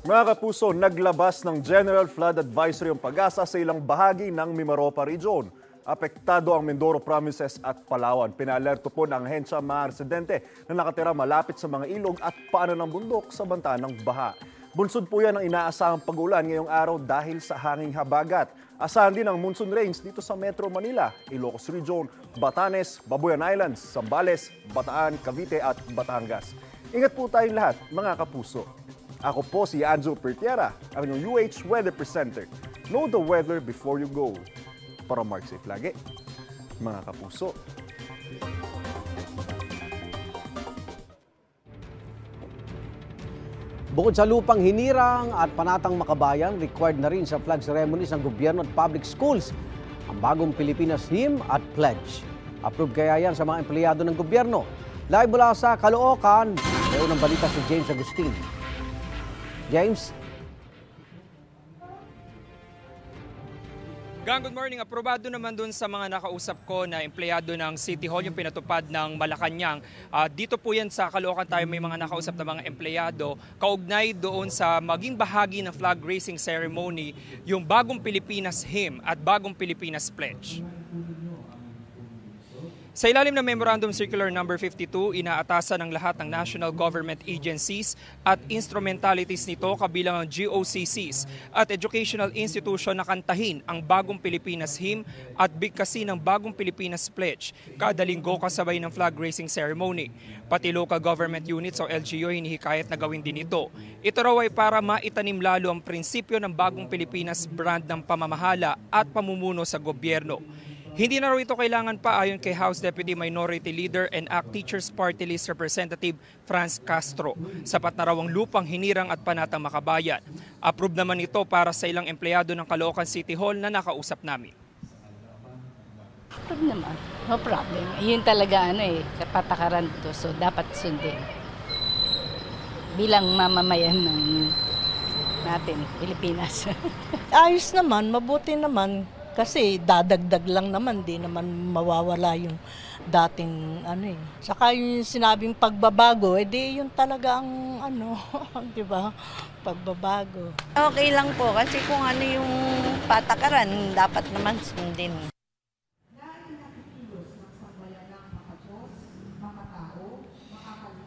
Mga kapuso, naglabas ng General Flood Advisory ang Pag-asa sa ilang bahagi ng Mimaropa Region. Apektado ang Mindoro Provinces at Palawan. Pinaalerto po ng ahensya ang mga residente na nakatira malapit sa mga ilog at paanan ng bundok sa banta ng baha. Bunsod po yan ang inaasahang pag-ulan ngayong araw dahil sa hanging habagat. Asahan din ang monsoon rains dito sa Metro Manila, Ilocos Region, Batanes, Babuyan Islands, Zambales, Bataan, Cavite at Batangas. Ingat po tayong lahat, mga kapuso. Ako po si Anjo Pertiera, ang inyong UH Weather Presenter. Know the weather before you go. Para mark safe lagi, mga kapuso. Bukod sa lupang hinirang at panatang makabayan, required na rin sa flag ceremonies ng gobyerno at public schools ang bagong Pilipinas Hymn at Pledge. Approved kaya yan sa mga empleyado ng gobyerno. Live mula sa Caloocan, may unang balita si James Agustin. James? Good morning. Aprobado naman dun sa mga nakausap ko na empleyado ng City Hall yung pinatupad ng Malacanang. Dito po yan sa Caloocan tayo may mga nakausap na mga empleyado. Kaugnay doon sa maging bahagi ng flag raising ceremony yung bagong Pilipinas Hymn at bagong Pilipinas Pledge. Sa ilalim ng Memorandum Circular No. 52, inaatasan ng lahat ng national government agencies at instrumentalities nito kabilang ang GOCCs at educational institution na kantahin ang bagong Pilipinas Hymn at bigkasin ng bagong Pilipinas Pledge kada linggo kasabay ng flag raising ceremony. Pati local government units o LGU hinihikayat na gawin din ito. Ito raw ay para maitanim lalo ang prinsipyo ng bagong Pilipinas brand ng pamamahala at pamumuno sa gobyerno. Hindi na raw ito kailangan pa ayon kay House Deputy Minority Leader and ACT Teachers Party List Representative Franz Castro. Sapat na raw ang lupang hinirang at panatang makabayan. Approved naman ito para sa ilang empleyado ng Caloocan City Hall na nakausap namin. Approved naman, no problem. Yun talaga kapatakaran to, so dapat sundin. Bilang mamamayan ng natin, Pilipinas. Ayos naman, mabuti naman. Kasi dadagdag lang naman, di naman mawawala yung dating Saka yung sinabing pagbabago, edi yun talaga ang di ba? Pagbabago. Okay lang po kasi kung ano yung patakaran, dapat naman sundin.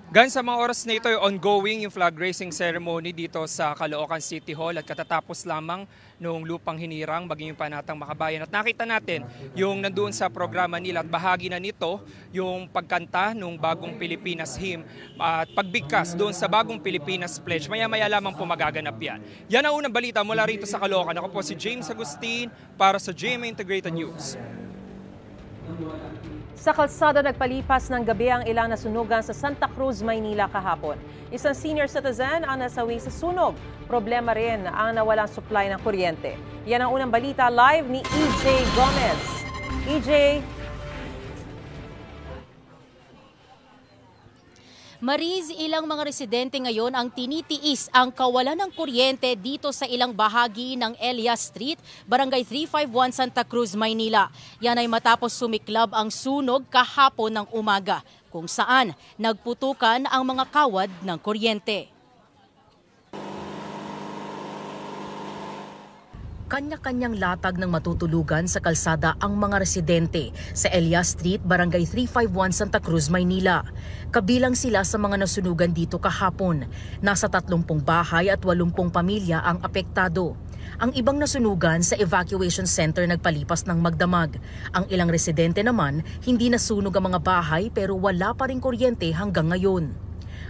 Gan sa mga oras na ito ay ongoing yung flag raising ceremony dito sa Caloocan City Hall at katatapos lamang noong lupang hinirang maging yung panatang makabayan. At nakita natin yung nandoon sa programa nila at bahagi na nito yung pagkanta ng bagong Pilipinas Hymn at pagbigkas doon sa bagong Pilipinas Pledge. Maya-maya lamang po magaganap yan. Yan ang unang balita mula rito sa Caloocan. Ako po si James Agustin para sa GMA Integrated News. Sa kalsada nagpalipas ng gabi ang ilang nasunugan sa Santa Cruz, Maynila kahapon. Isang senior citizen ang nasawi sa sunog. Problema rin ang nawalang supply ng kuryente. Yan ang unang balita live ni EJ Gomez. EJ. Mariz, ilang mga residente ngayon ang tinitiis ang kawalan ng kuryente dito sa ilang bahagi ng Elias Street, Barangay 351 Santa Cruz, Maynila. Yan ay matapos sumiklab ang sunog kahapon ng umaga, kung saan nagputukan ang mga kawad ng kuryente. Kanya-kanyang latag ng matutulugan sa kalsada ang mga residente sa Elias Street, Barangay 351 Santa Cruz, Maynila. Kabilang sila sa mga nasunugan dito kahapon. Nasa 30 bahay at 80 pamilya ang apektado. Ang ibang nasunugan sa evacuation center nagpalipas ng magdamag. Ang ilang residente naman hindi nasunog ang mga bahay pero wala pa rin kuryente hanggang ngayon.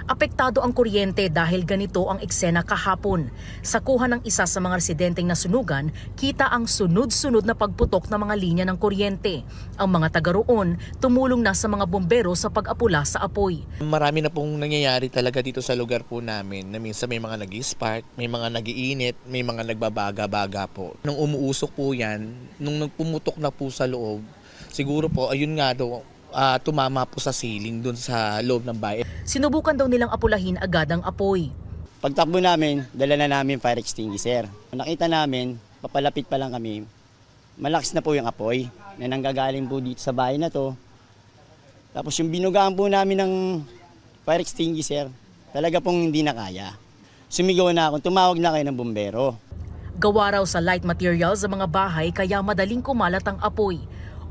Apektado ang kuryente dahil ganito ang eksena kahapon. Sa kuha ng isa sa mga residenteng nasunugan, kita ang sunod-sunod na pagputok ng mga linya ng kuryente. Ang mga taga roon tumulong na sa mga bombero sa pag-apula sa apoy. Marami na pong nangyayari talaga dito sa lugar po namin na minsan may mga nag-spark, may mga nag-iinit, may mga nagbabaga-baga po. Nung umuusok po yan, nung nagpumutok na po sa loob, siguro po ayun nga daw, tumama po sa ceiling dun sa loob ng bahay. Sinubukan daw nilang apulahin agad ang apoy. Pagtakbo namin, dala na namin fire extinguisher. Nakita namin, papalapit pa lang kami, malakas na po yung apoy na nanggagaling po dito sa bahay na to. Tapos yung binugaan po namin ng fire extinguisher, talaga pong hindi na kaya. Sumigaw na ako, tumawag na kayo ng bumbero. Gawa raw sa light materials sa mga bahay kaya madaling kumalat ang apoy.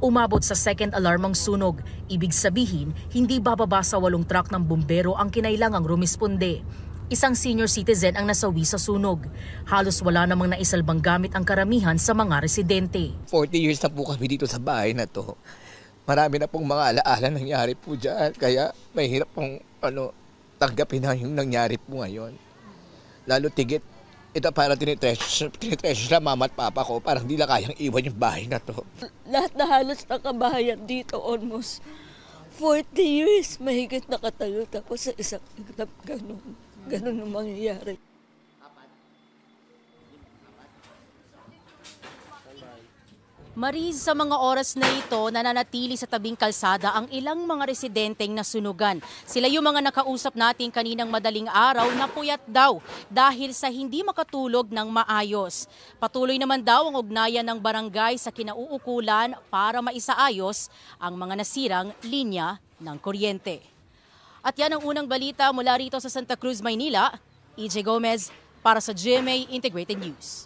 Umabot sa second alarm ang sunog. Ibig sabihin, hindi bababa sa 8 truck ng bumbero ang kinailangang rumisponde. Isang senior citizen ang nasawi sa sunog. Halos wala namang naisalbang gamit ang karamihan sa mga residente. 40 years na po kami dito sa bahay na to. Marami na pong mga alaala nangyari po dyan. Kaya mahirap pong tanggapin na yung nangyari po ngayon. Lalo tigit, ito para tinitreasure na mama at papa ko. Parang hindi na kayang iwan yung bahay na to. Lahat na halos nakabahayan dito almost 40 years. Mahigit nakatayo tapos sa isang ganun ang mangyayari. Mariz, sa mga oras na ito, nananatili sa tabing kalsada ang ilang mga residenteng nasunugan. Sila yung mga nakausap natin kaninang madaling araw na puyat daw dahil sa hindi makatulog ng maayos. Patuloy naman daw ang ugnayan ng barangay sa kinauukulan para maisaayos ang mga nasirang linya ng kuryente. At yan ang unang balita mula rito sa Santa Cruz, Maynila. EJ Gomez para sa GMA Integrated News.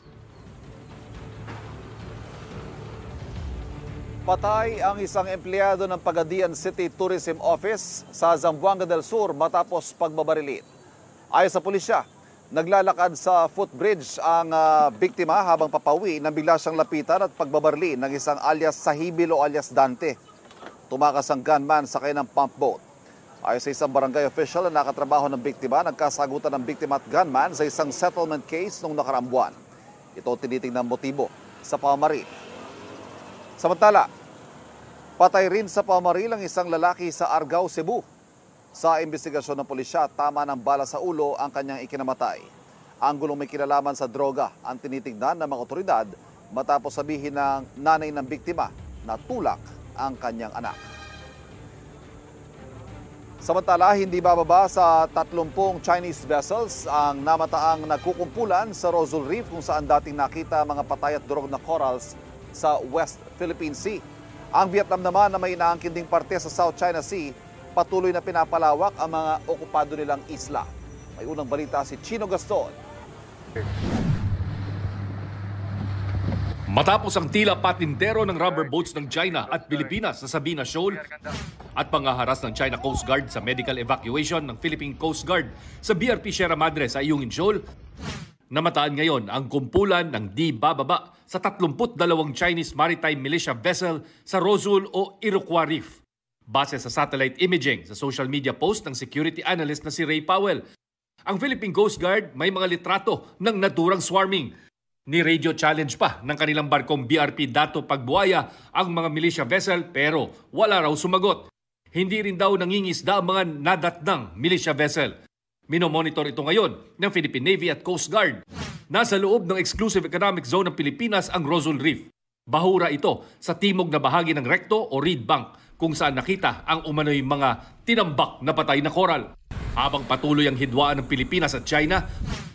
Patay ang isang empleyado ng Pagadian City Tourism Office sa Zamboanga del Sur matapos pagbabarilin. Ayon sa pulisya, naglalakad sa footbridge ang biktima habang papauwi nang bigla siyang lapitan at pagbabarilin ng isang alias Sahibil o alias Dante. Tumakas ang gunman sakay ng pump boat. Ayon sa isang barangay official na nakatrabaho ng biktima, nagkasagutan ng biktima at gunman sa isang settlement case noong nakaraang buwan. Ito tinitingnan motibo sa pamamaril. Samantala, patay rin sa pamamaril ang isang lalaki sa Argao, Cebu. Sa investigasyon ng pulisya, tama ng bala sa ulo ang kanyang ikinamatay. Anggulong may kinalaman sa droga ang tinitignan ng mga otoridad matapos sabihin ng nanay ng biktima na tulak ang kanyang anak. Samantala, hindi bababa sa 30 Chinese vessels ang namataang nagkukumpulan sa Rosal Reef kung saan dating nakita mga patay at durog na corals sa West Philippine Sea. Ang Vietnam naman na may inaangkin ding parte sa South China Sea, patuloy na pinapalawak ang mga okupado nilang isla. May unang balita si Chino Gaston. Matapos ang tila patintero ng rubber boats ng China at Pilipinas sa Sabina Shoal at pangaharas ng China Coast Guard sa medical evacuation ng Philippine Coast Guard sa BRP Sierra Madre sa Ayungin Shoal, namataan ngayon ang kumpulan ng di bababa sa 32 Chinese maritime militia vessel sa Rosal o Iroquois Reef. Base sa satellite imaging sa social media post ng security analyst na si Ray Powell, ang Philippine Coast Guard may mga litrato ng naturang swarming. Ni-radio challenge pa ng kanilang barkong BRP Dato Pagbuaya ang mga militia vessel pero wala raw sumagot. Hindi rin daw nangingisda ang mga nadatnang militia vessel. Minomonitor ito ngayon ng Philippine Navy at Coast Guard. Nasa loob ng Exclusive Economic Zone ng Pilipinas ang Rosal Reef. Bahura ito sa timog na bahagi ng Recto o Reed Bank kung saan nakita ang umano'y mga tinambak na patay na coral. Habang patuloy ang hidwaan ng Pilipinas at China,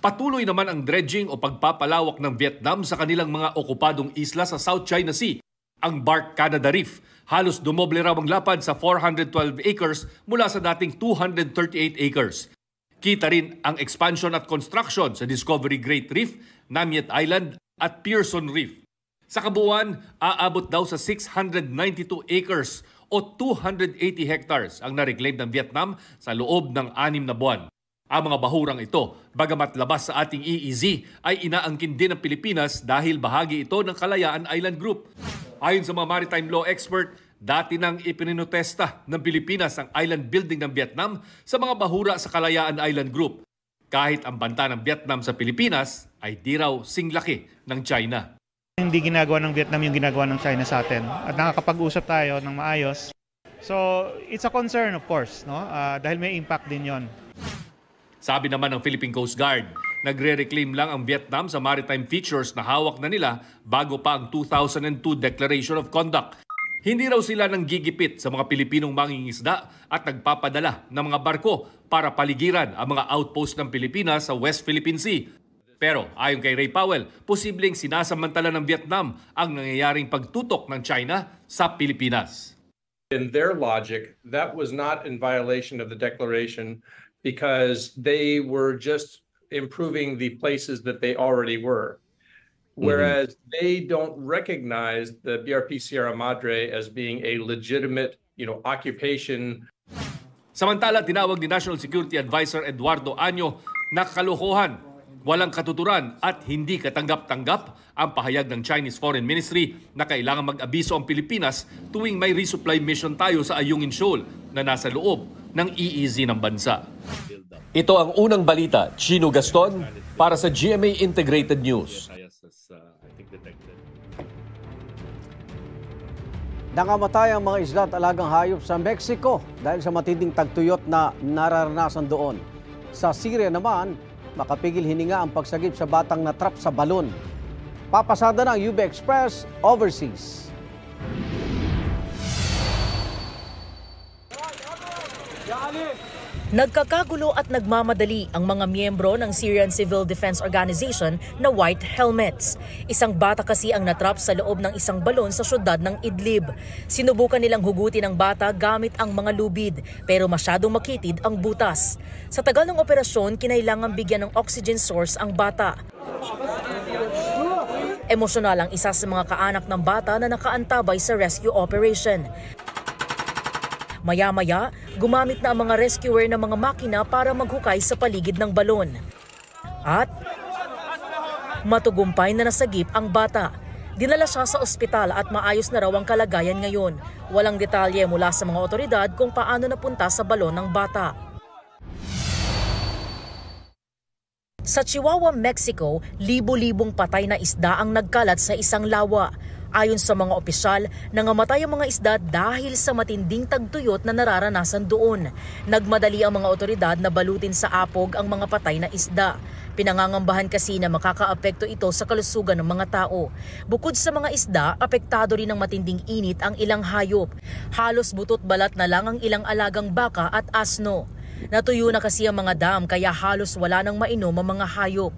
patuloy naman ang dredging o pagpapalawak ng Vietnam sa kanilang mga okupadong isla sa South China Sea. Ang Bark Canada Reef, halos dumoble raw ang lapad sa 412 acres mula sa dating 238 acres. Kita rin ang expansion at construction sa Discovery Great Reef, Namiet Island at Pearson Reef. Sa kabuuan, aabot daw sa 692 acres o 280 hectares ang na-reclaim ng Vietnam sa loob ng 6 na buwan. Ang mga bahurang ito, bagamat labas sa ating EEZ, ay inaangkin din ng Pilipinas dahil bahagi ito ng Kalayaan Island Group. Ayon sa mga maritime law expert, dati nang ipinotesta ng Pilipinas ang island building ng Vietnam sa mga bahura sa Kalayaan Island Group. Kahit ang banta ng Vietnam sa Pilipinas ay di raw singlaki ng China. Hindi ginagawa ng Vietnam yung ginagawa ng China sa atin at nakakapag-usap tayo ng maayos. So it's a concern of course, no? Dahil may impact din yon. Sabi naman ng Philippine Coast Guard, nagre-reclaim lang ang Vietnam sa maritime features na hawak na nila bago pa ang 2002 Declaration of Conduct. Hindi raw sila nang gigipit sa mga Pilipinong mangingisda at nagpapadala ng mga barko para paligiran ang mga outpost ng Pilipinas sa West Philippine Sea. Pero ayon kay Ray Powell, posibleng sinasamantala ng Vietnam ang nangyayaring pagtutok ng China sa Pilipinas. In their logic, that was not in violation of the declaration because they were just improving the places that they already were. Whereas they don't recognize the BRP Sierra Madre as being a legitimate, occupation. Samantala, tinawag ni National Security Advisor Eduardo Año na kalokohan, walang katuturan at hindi katanggap-tanggap ang pahayag ng Chinese Foreign Ministry na kailangan mag-abiso ang Pilipinas tuwing may resupply mission tayo sa Ayungin Shoal na nasa loob ng EEZ ng bansa. Ito ang unang balita, Chino Gaston, para sa GMA Integrated News. Nangamatay ang mga isda at alagang hayop sa Mexico dahil sa matinding tagtuyot na nararanasan doon. Sa Syria naman, makapigil hininga ang pagsagip sa batang natrap sa balon. Papasada ng UB Express Overseas. Nagkakagulo at nagmamadali ang mga miyembro ng Syrian Civil Defense Organization na White Helmets. Isang bata kasi ang natrap sa loob ng isang balon sa syudad ng Idlib. Sinubukan nilang hugutin ang bata gamit ang mga lubid pero masyadong makitid ang butas. Sa tagal ng operasyon, kinailangan bigyan ng oxygen source ang bata. Emosyonal ang isa sa mga kaanak ng bata na nakaantabay sa rescue operation. Maya-maya, gumamit na ang mga rescuer ng mga makina para maghukay sa paligid ng balon. At matugumpay na nasagip ang bata. Dinala siya sa ospital at maayos na raw ang kalagayan ngayon. Walang detalye mula sa mga otoridad kung paano napunta sa balon ng bata. Sa Chihuahua, Mexico, libo-libong patay na isda ang nagkalat sa isang lawa. Ayon sa mga opisyal, nangamatay ang mga isda dahil sa matinding tagtuyot na nararanasan doon. Nagmadali ang mga otoridad na balutin sa apog ang mga patay na isda. Pinangangambahan kasi na makakaapekto ito sa kalusugan ng mga tao. Bukod sa mga isda, apektado rin ng matinding init ang ilang hayop. Halos butot balat na lang ang ilang alagang baka at asno. Natuyo na kasi ang mga dam kaya halos wala nang mainom ang mga hayop.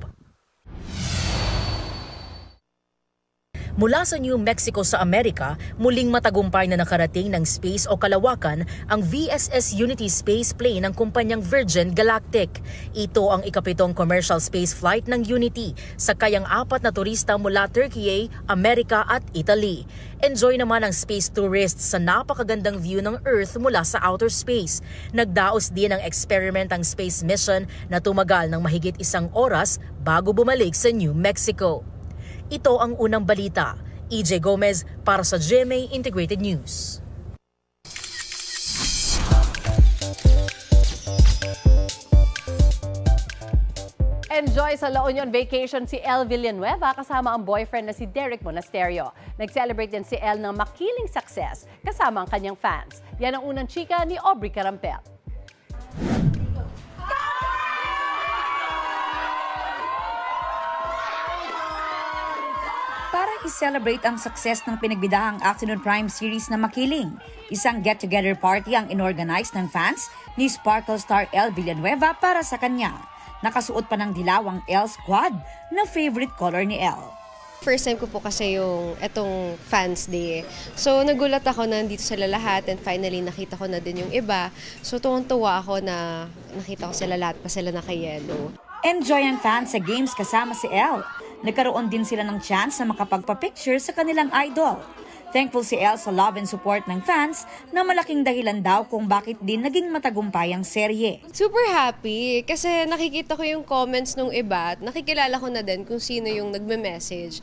Mula sa New Mexico sa Amerika, muling matagumpay na nakarating ng space o kalawakan ang VSS Unity space plane ng kumpanyang Virgin Galactic. Ito ang ikapitong commercial space flight ng Unity, sakay ang 4 na turista mula Turkey, Amerika at Italy. Enjoy naman ang space tourists sa napakagandang view ng Earth mula sa outer space. Nagdaos din ang experimentang space mission na tumagal ng mahigit 1 oras bago bumalik sa New Mexico. Ito ang unang balita. EJ Gomez para sa GMA Integrated News. Enjoy sa La Union vacation si Elle Villanueva kasama ang boyfriend na si Derek Monasterio. Nag-celebrate din si Elle ng makiling success kasama ang kanyang fans. Yan ang unang chika ni Aubrey Carampel. Para i-celebrate ang success ng pinagbidahang Afternoon Prime series na Makiling, isang get-together party ang inorganize ng fans ni Sparkle star Elle Villanueva para sa kanya. Nakasuot pa ng dilawang Elle Squad na favorite color ni Elle. First time ko po kasi yung etong Fans Day. So nagulat ako na nandito sila lahat and finally nakita ko na din yung iba. So tuwang-tuwa ako na nakita ko sila lahat pa sila naka-yellow. Enjoy ang fans sa games kasama si Elle. Nagkaroon din sila ng chance na makapagpa-picture sa kanilang idol. Thankful si Elle sa love and support ng fans na malaking dahilan daw kung bakit din naging matagumpay ang serye. Super happy kasi nakikita ko yung comments ng iba at nakikilala ko na din kung sino yung nagme-message.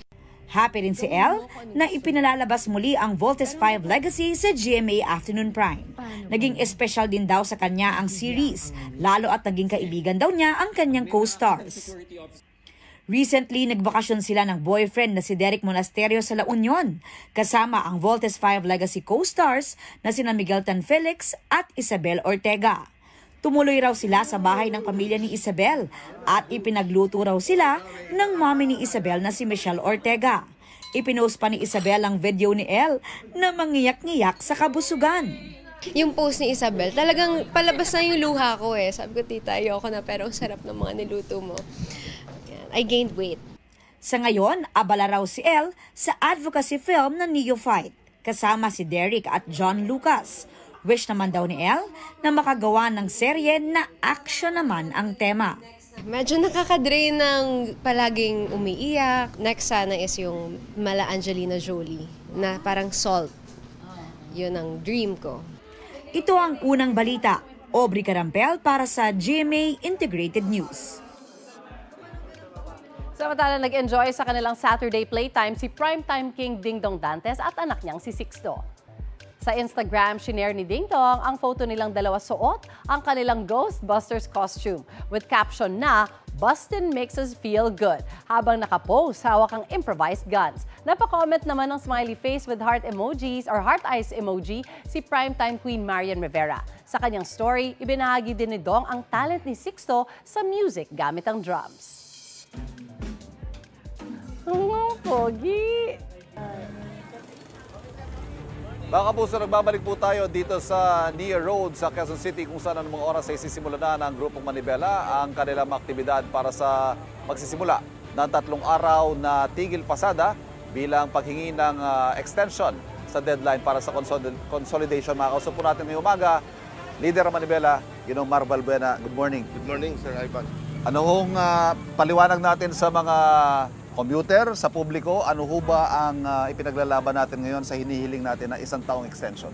Happy rin si Elle na ipinalalabas muli ang Voltes 5 Legacy sa GMA Afternoon Prime. Naging espesyal din daw sa kanya ang series, lalo at naging kaibigan daw niya ang kanyang co-stars. Recently, nagbakasyon sila ng boyfriend na si Derek Monasterio sa La Union, kasama ang Voltes 5 Legacy co-stars na sina Miguel Tan Felix at Isabel Ortega. Tumuloy raw sila sa bahay ng pamilya ni Isabel at ipinagluto raw sila ng mommy ni Isabel na si Michelle Ortega. Ipinost pa ni Isabel ang video ni Elle na mangiyak-ngiyak sa kabusugan. Yung post ni Isabel, talagang palabas na yung luha ko eh. Sabi ko, tita, ayoko na pero ang sarap ng mga niluto mo. I gained weight. Sa ngayon, abala raw si Elle sa advocacy film na Neophyte, kasama si Derek at John Lucas. Wish naman daw ni Elle na makagawa ng serye na action naman ang tema. medyo nakaka-drain ng palaging umiiyak. Next sana is yung mala Angelina Jolie na parang Salt. Yun ang dream ko. Ito ang unang balita. Aubrey Carampel para sa GMA Integrated News. Samantala, nag-enjoy sa kanilang Saturday playtime si primetime king Dingdong Dantes at anak niyang si Sixto. Sa Instagram, shinare ni Dingdong ang photo nilang dalawa suot ang kanilang Ghostbusters costume with caption na "Bustin' makes us feel good" habang nakapost hawak ang improvised guns. Napaka-comment naman ng smiley face with heart emojis or heart eyes emoji si primetime queen Marian Rivera. Sa kanyang story, ibinahagi din ni Dong ang talent ni Sixto sa music gamit ang drums. Pogi! Mga kapuso, nagbabalik po tayo dito sa Nia Road sa Quezon City kung saan anong mga oras ay sisimula na ng Grupong Manibela ang kanilang aktibidad para sa magsisimula ng 3 araw na tigil pasada bilang paghingi ng extension sa deadline para sa consolidation. Mga kausap po natin ngayong umaga, Leader ng Manibela, Ginoong Mar Balbuena. Good morning. Good morning, Sir Ivan. Ano hong paliwanag natin sa mga commuter, sa publiko, ano ho ba ang ipinaglalaban natin ngayon sa hinihiling natin na 1 taong extension?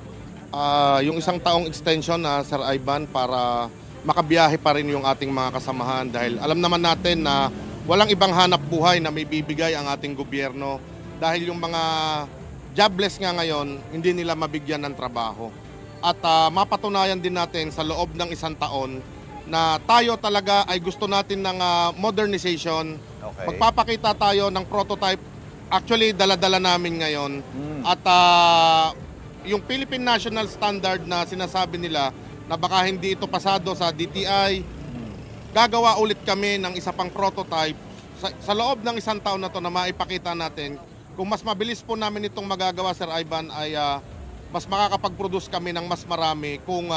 Yung 1 taong extension na Sir Ivan para makabiyahe pa rin yung ating mga kasamahan dahil alam naman natin na walang ibang hanap buhay na may bibigay ang ating gobyerno dahil yung mga jobless nga ngayon hindi nila mabigyan ng trabaho. At mapatunayan din natin sa loob ng 1 taon na tayo talaga ay gusto natin ng modernization. Okay. Magpapakita tayo ng prototype. Actually, dala-dala namin ngayon. At yung Philippine National Standard na sinasabi nila na baka hindi ito pasado sa DTI, gagawa ulit kami ng isa pang prototype sa loob ng 1 taon na to na maipakita natin. Kung mas mabilis po namin itong magagawa, Sir Ivan, ay mas makakapag-produce kami ng mas marami kung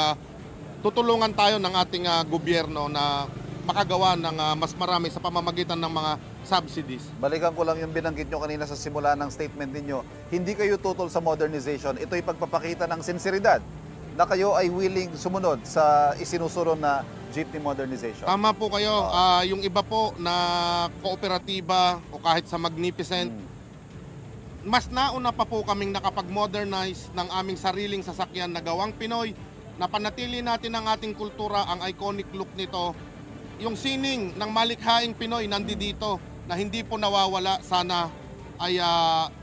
tutulungan tayo ng ating gobyerno na makagawa ng mas marami sa pamamagitan ng mga subsidies. Balikan ko lang yung binanggit nyo kanina sa simula ng statement ninyo. Hindi kayo tutol sa modernization. Ito'y pagpapakita ng sinseridad na kayo ay willing sumunod sa isinusulong na jeepney modernization. Tama po kayo. Yung iba po na kooperatiba o kahit sa Magnificent, mas nauna pa po kaming nakapag-modernize ng aming sariling sasakyan na gawang Pinoy. Napanatili natin ang ating kultura, ang iconic look nito. Yung sining ng malikhaing Pinoy nandito na hindi po nawawala. Sana ay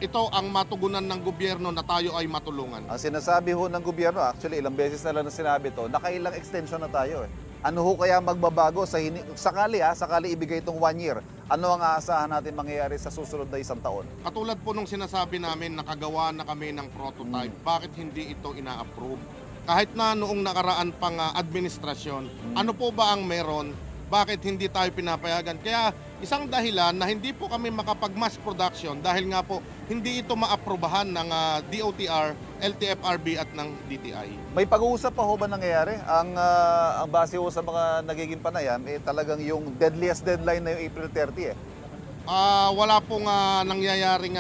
ito ang matugunan ng gobyerno na tayo ay matulungan. Ang sinasabi ho ng gobyerno, actually ilang beses na lang na sinabi ito, nakailang extension na tayo. Ano ho kaya magbabago sa sakali ibigay itong 1 year? Ano ang aasahan natin mangyayari sa susunod na 1 taon? Katulad po nung sinasabi namin, nakagawa na kami ng prototype. Bakit hindi ito ina-approve? Kahit na noong nakaraan pang administrasyon, ano po ba ang meron? Bakit hindi tayo pinapayagan? Kaya isang dahilan na hindi po kami makapag-mass production dahil nga po hindi ito maaprubahan ng DOTR, LTFRB at ng DTI. May pag-uusap pa ho ba nangyayari? Ang base ho sa mga nagiging panayam, talagang yung deadliest deadline na yung April 30 Wala pong nangyayaring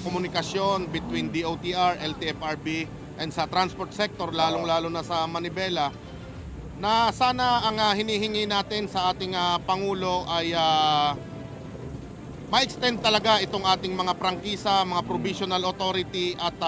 komunikasyon between DOTR, LTFRB and sa transport sector, lalong-lalo na sa Manibela, na sana ang hinihingi natin sa ating Pangulo ay ma-extend talaga itong ating mga prangkisa, mga provisional authority at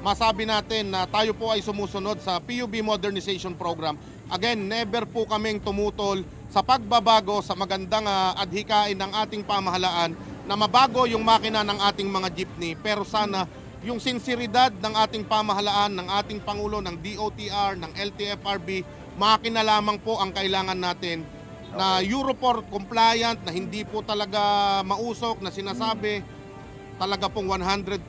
masabi natin na tayo po ay sumusunod sa PUB Modernization Program. Again, never po kaming tumutol sa pagbabago sa magandang adhikain ng ating pamahalaan na mabago yung makina ng ating mga jeepney, pero sana yung sinseridad ng ating pamahalaan, ng ating Pangulo, ng DOTR, ng LTFRB, makina lamang po ang kailangan natin na Euro 4 compliant, na hindi po talaga mausok na sinasabi, talaga pong 100%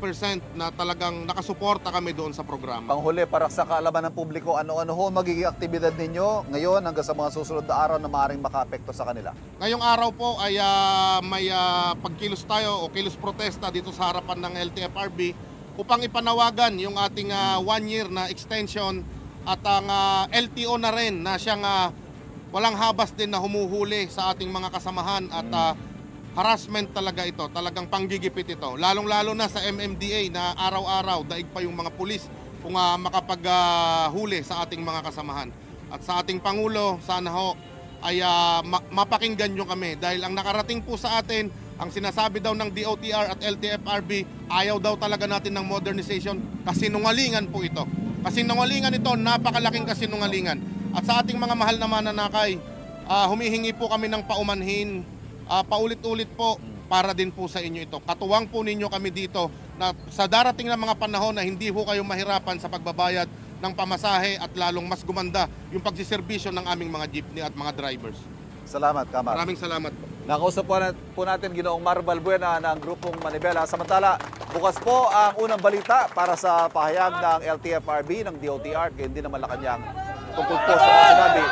na talagang nakasuporta kami doon sa programa. Panghuli, para sa kaalaman ng publiko, ano-ano ho magiging aktibidad ninyo ngayon hanggang sa mga susunod na araw na maaaring makaapekto sa kanila? Ngayong araw po ay may pagkilos tayo o kilos protesta dito sa harapan ng LTFRB upang ipanawagan yung ating 1 year na extension at ang LTO na rin na siyang walang habas din na humuhuli sa ating mga kasamahan at harassment talaga ito, talagang panggigipit ito. Lalong-lalo na sa MMDA na araw-araw daig pa yung mga pulis kung makapaghuli sa ating mga kasamahan. At sa ating Pangulo, sana ho ay mapakinggan nyo kami. Dahil ang nakarating po sa atin, ang sinasabi daw ng DOTR at LTFRB, ayaw daw talaga natin ng modernization. Kasinungalingan po ito. Kasinungalingan ito, napakalaking kasinungalingan. At sa ating mga mahal na mananakay, humihingi po kami ng paumanhin, paulit-ulit po para din po sa inyo ito. Katuwang po ninyo kami dito na sa darating na mga panahon na hindi po kayo mahirapan sa pagbabayad ng pamasahe at lalong mas gumanda yung pagsiservisyo ng aming mga jeepney at mga drivers. Salamat, Kamar. Maraming salamat po. Nakausap po natin Ginoong Mar Balbuena ng Grupong Manibela. Samantala, bukas po ang unang balita para sa pahayag ng LTFRB, ng DOTR, kaya hindi na Malacanang tungkol po sa mga sinabi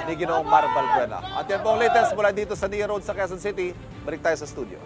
ni Ginoong Mar Balbuena. At yan po ang latest mula dito sa Nia Road sa Quezon City. Balik tayo sa studio.